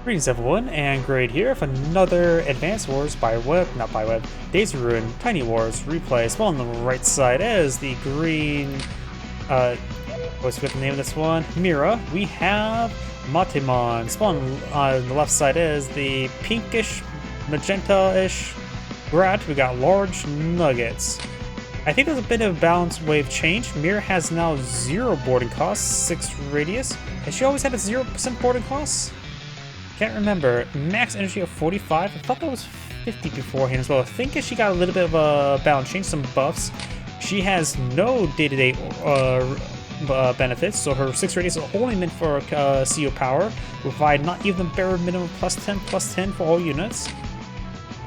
Greetings everyone, and Grade here with another Advanced Wars Days of Ruin, Tiny Wars replay. Spawn on the right side as the green, what's the name of this one? Mira. We have Matemon. Spawn on the left side is the pinkish, magenta-ish Grat. We got large nuggets. I think there's a bit of balance wave change. Mira has now 0 boarding costs, 6 radius. Has she always had a 0% boarding costs? Can't remember. Max energy of 45. I thought that was 50 beforehand as well. I think she got a little bit of a balance change, some buffs. She has no day-to-day benefits, so her 6 radius is only meant for CO power. Provide not even the bare minimum +10 for all units.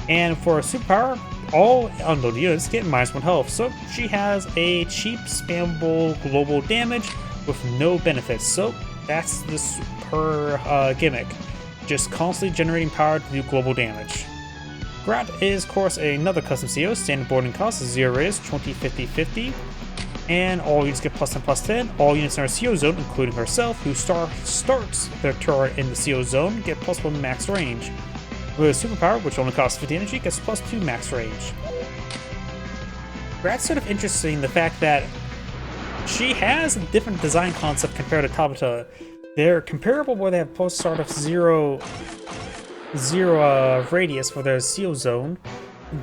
And for superpower, all unloaded units get -1 health. So she has a cheap, spammable global damage with no benefits. So that's her gimmick. Just constantly generating power to do global damage. Grat is, of course, another custom CO. Standard boarding cost is 0 radius, 20, 50, 50. And all units get +10. All units in our CO zone, including herself, who starts their turret in the CO zone, get +1 max range. With superpower, which only costs 50 energy, gets +2 max range. Grat's sort of interesting, the fact that she has a different design concept compared to Tabata. They're comparable where they have post-start of zero radius for their CO zone,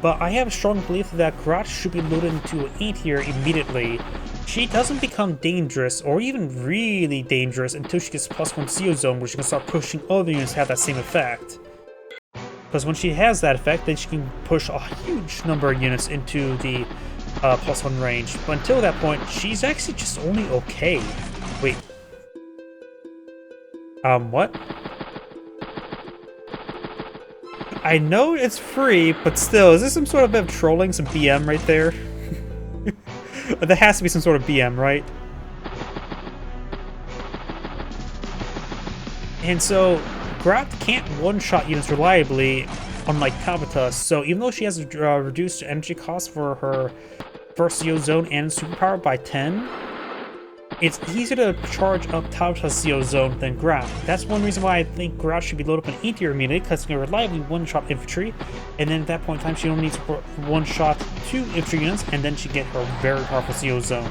but I have a strong belief that Grat should be loaded into an A-tier immediately. She doesn't become dangerous, or even really dangerous, until she gets +1 CO zone, where she can start pushing other units to have that same effect. Because when she has that effect, then she can push a huge number of units into the +1 range. But until that point, she's actually just only okay. Wait. What? I know it's free, but still, is this some sort of bit of trolling, some BM right there? There has to be some sort of BM, right? And so, Grat can't one-shot units reliably, unlike Tabata, so even though she has a reduced energy cost for her first CO zone and superpower by 10, it's easier to charge up Tabata's CO zone than Grat. That's one reason why I think Grat should be loaded up in A-tier immediately, because it can reliably one-shot infantry, and then at that point in time she only needs to one-shot 2 infantry units, and then she get her very powerful CO zone.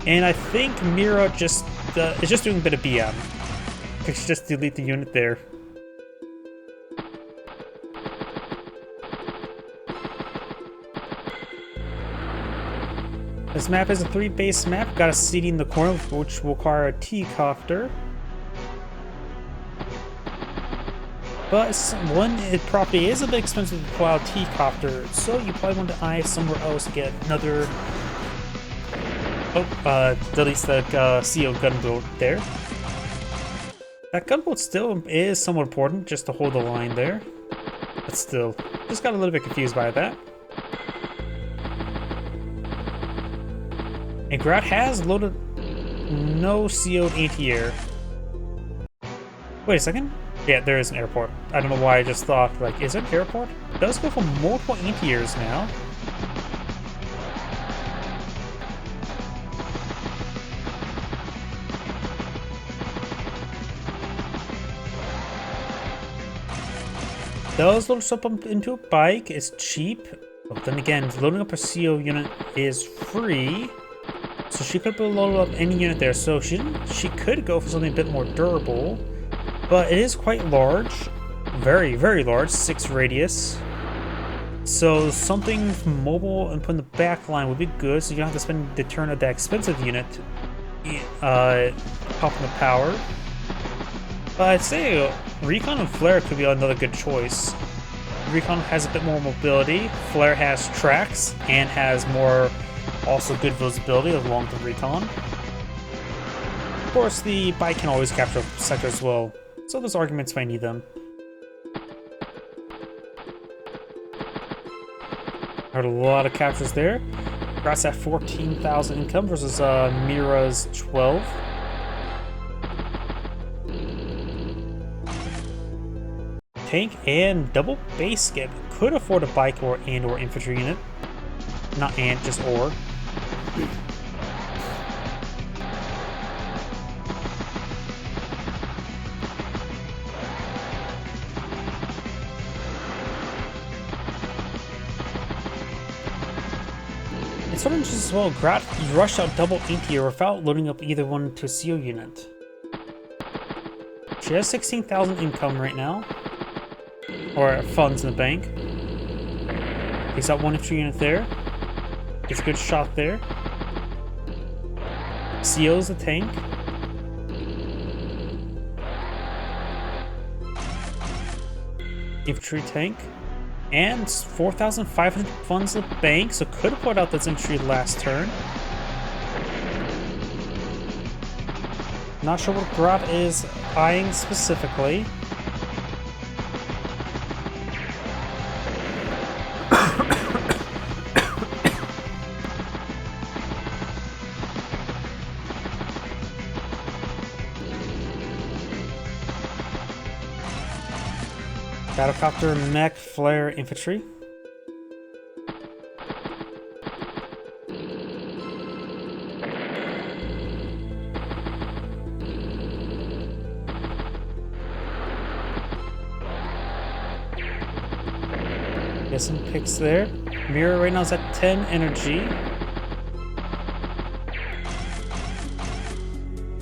And I think Mira is just doing a bit of BM. I should just delete the unit there. This map is a 3-base map, got a CD in the corner, which will require a T-copter. But one property is a bit expensive to pull out a T-copter, so you probably want to eye somewhere else to get another... deletes the CO gunboat there. That gunboat still is somewhat important, just to hold the line there. But still, just got a little bit confused by that. And Grat has loaded no CO'd anti-air. Wait a second. Yeah, there is an airport. I don't know why I just thought, like, is it an airport? It does go for multiple anti-airs now. Does load up into a bike, it's cheap. But then again, loading up a CO unit is free. So she could load up any unit there, so she could go for something a bit more durable, but it is quite large, very, very large, 6 radius. So something mobile and put in the back line would be good, so you don't have to spend the turn of that expensive unit popping the power. But I'd say Recon and Flare could be another good choice. Recon has a bit more mobility, Flare has tracks, and has more also good visibility along the Recon. Of course, the bike can always capture a sector as well, so there's arguments if I need them. Heard a lot of captures there. Grat's at 14,000 income versus Mira's 12. Tank and double base skip could afford a bike or infantry unit. Not and, just or. It's sort of interesting as well. Grat rushed out double anti without loading up either one to a CO unit. She has 16,000 income right now. Or funds in the bank. Takes out one infantry unit there. Gets a good shot there. CO's the tank. Infantry tank. And 4,500 funds in the bank, so could have put out this infantry last turn. Not sure what Grat is eyeing specifically. Battlecopter, mech, flare, infantry. Get some picks there. Mira right now is at 10 energy.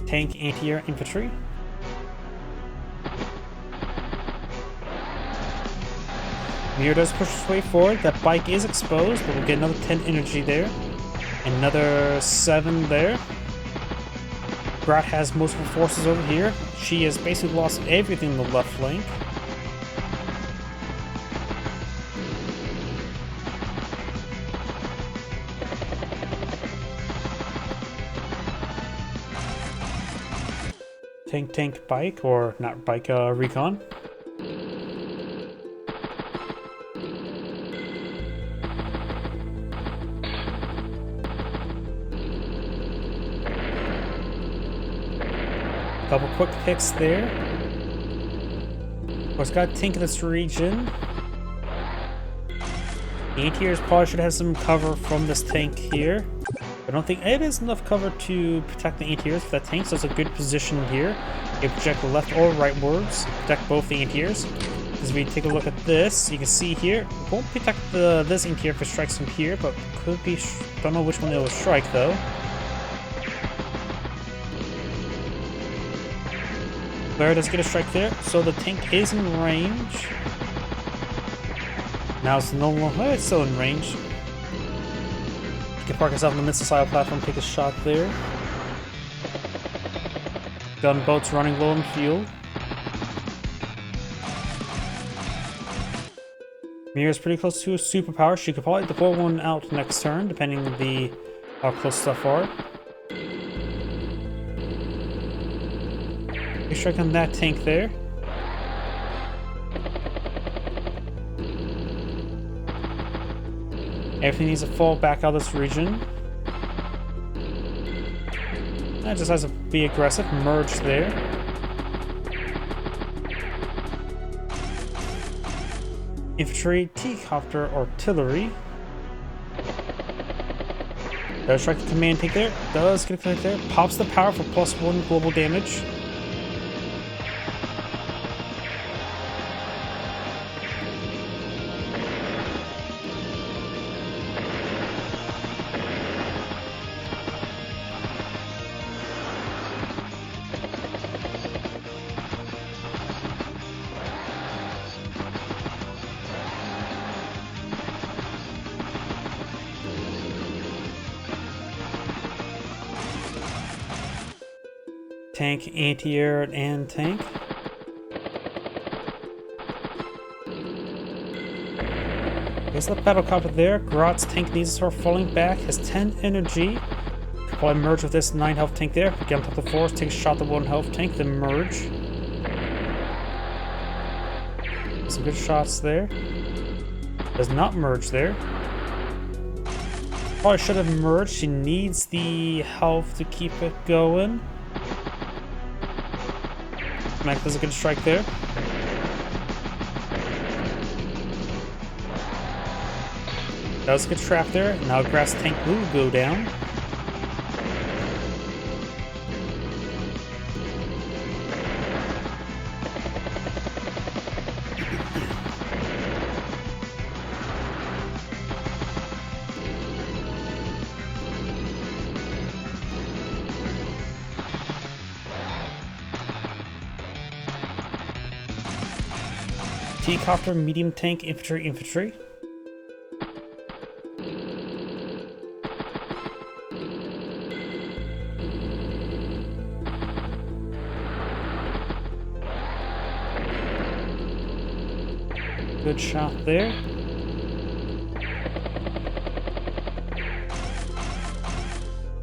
Tank, anti-air, infantry. Mira does push his way forward. That bike is exposed, but we'll get another 10 energy there. Another 7 there. Grat has most of her forces over here. She has basically lost everything in the left flank. Tank, bike, or not bike, recon. Couple quick picks there. Of course, got a tank in this region. The anti-airs probably should have some cover from this tank here. I don't think it is enough cover to protect the anti-airs for that tank, so it's a good position here. You can project left or rightwards, protect both the anti-airs. As we take a look at this, you can see here, it won't protect this anti-air if it strikes from here, but could be, don't know which one it will strike though. Flare does get a strike there, so the tank is in range. Now it's no longer, it's still in range. He can park himself on the missile platform, take a shot there. Gunboat's running low on fuel. Mira's pretty close to a superpower. She could probably deploy one out next turn, depending on how close stuff are. Strike on that tank there. Everything needs to fall back out of this region. That just has to be aggressive. Merge there. Infantry, T-copter, artillery. Does strike the command tank there. Does get a click there. Pops the power for +1 global damage. Tank, anti-air, and tank. There's the battlecopter there. Grat's tank needs to start falling back. Has 10 energy. Could probably merge with this 9 health tank there. Get on top of the force, take a shot at 1 health tank, then merge. Some good shots there. Does not merge there. Probably should have merged. She needs the health to keep it going. Mech does a good strike there. That was a good trap there. Now Grat's tank will go down. T-copter, medium tank, infantry. Good shot there.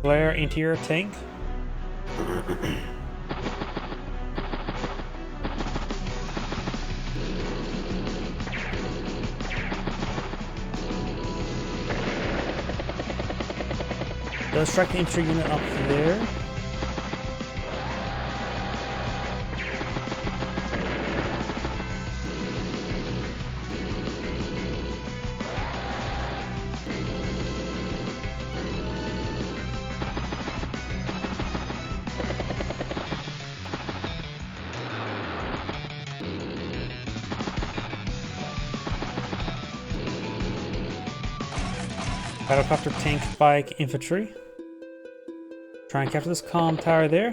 Flare, interior tank. Does strike the infantry unit up there. Battlecopter, tank, bike, infantry. Try and capture this comm tower there.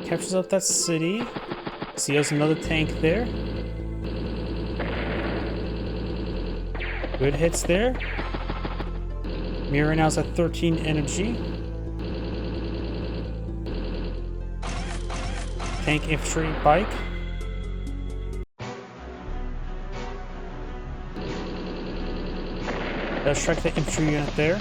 Captures up that city. Seals another tank there. Good hits there. Mira now's at 13 energy. Tank, infantry, bike. Let's strike the infantry unit there.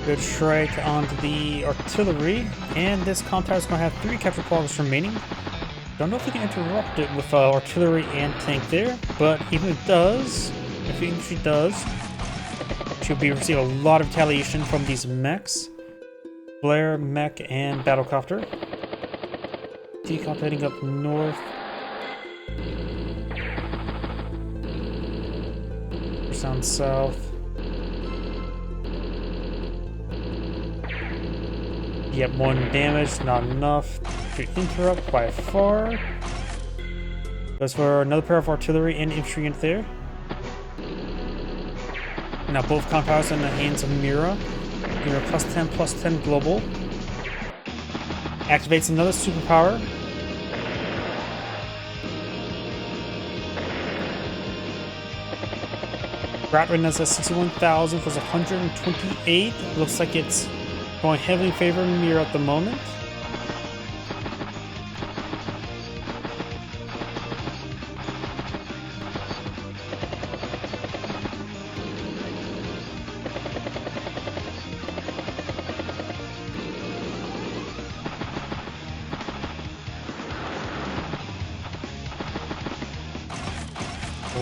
Good strike onto the artillery, and this comm tower is going to have 3 capture points remaining. Don't know if we can interrupt it with artillery and tank there, but even if it does, if infantry does, she'll be receiving a lot of retaliation from these mechs. Flare, mech, and battlecopter. T-copter heading up north. Down south. Yep, 1 damage, not enough to interrupt by far. Goes for another pair of artillery and infantry unit there. Now both comm towers in the hands of Mira. Mira +10/+10 global. Activates another superpower. Grat right now is at 61,000 versus 128. Looks like it's going heavily in favor of Mira at the moment.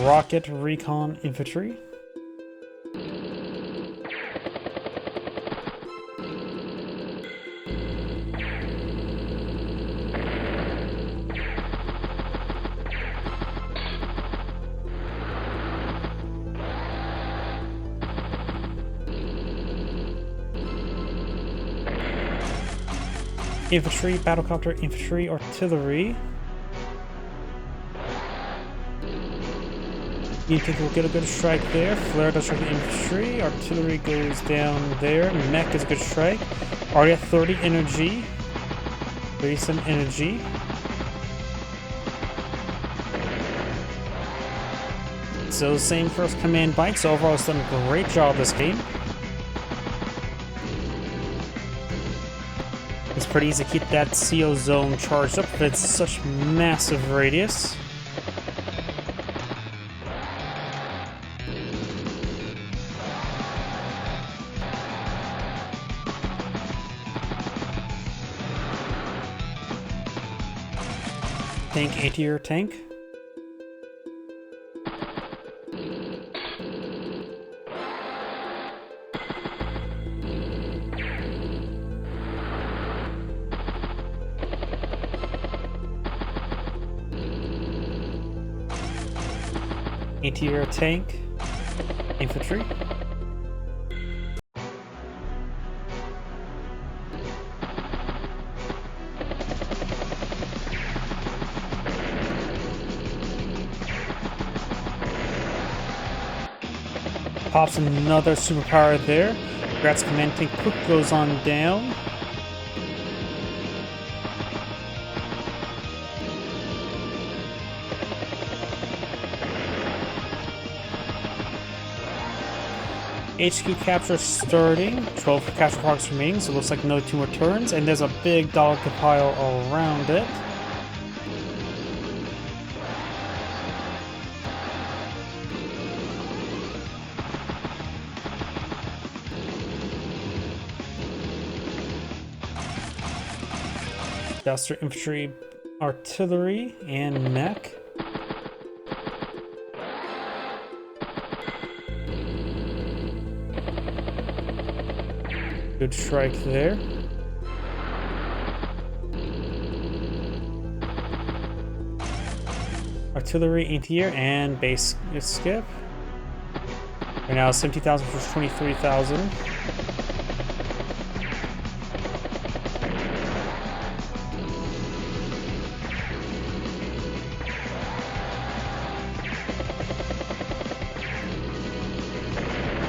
Rocket, recon, infantry. Infantry, battlecopter, infantry, artillery. Tank will get a good strike there. Flare does strike the infantry. Artillery goes down there. Mech is a good strike. Already at 30 energy. 37 energy. So same first command bite. So overall it's done a great job this game. It's pretty easy to keep that CO zone charged up if it's such massive radius. Tank, anti-air tank. Anti-air tank, infantry. Pops another superpower there. Grat's command tank quick goes on down. HQ capture starting. 12 capture progress remaining, so it looks like no 2 more turns, and there's a big dog pile around it. Duster infantry, artillery, and mech. Good strike there. Artillery, anti-air, and base skip. Right now, 70,000 versus 23,000.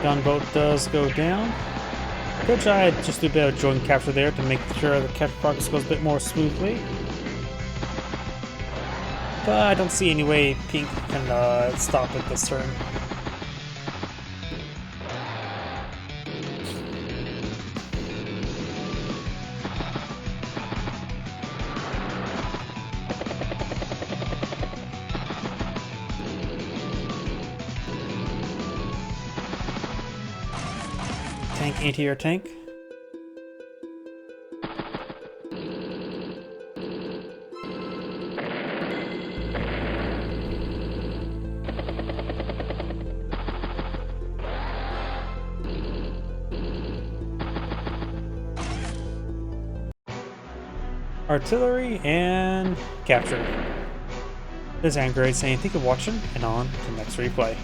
Gunboat does go down. Could try just do a bit of joint capture there to make sure the capture progress goes a bit more smoothly. But I don't see any way Pink can stop it this turn. Tank, anti-air tank. Artillery and capture. This is Grade saying thank you for watching, and on to the next replay.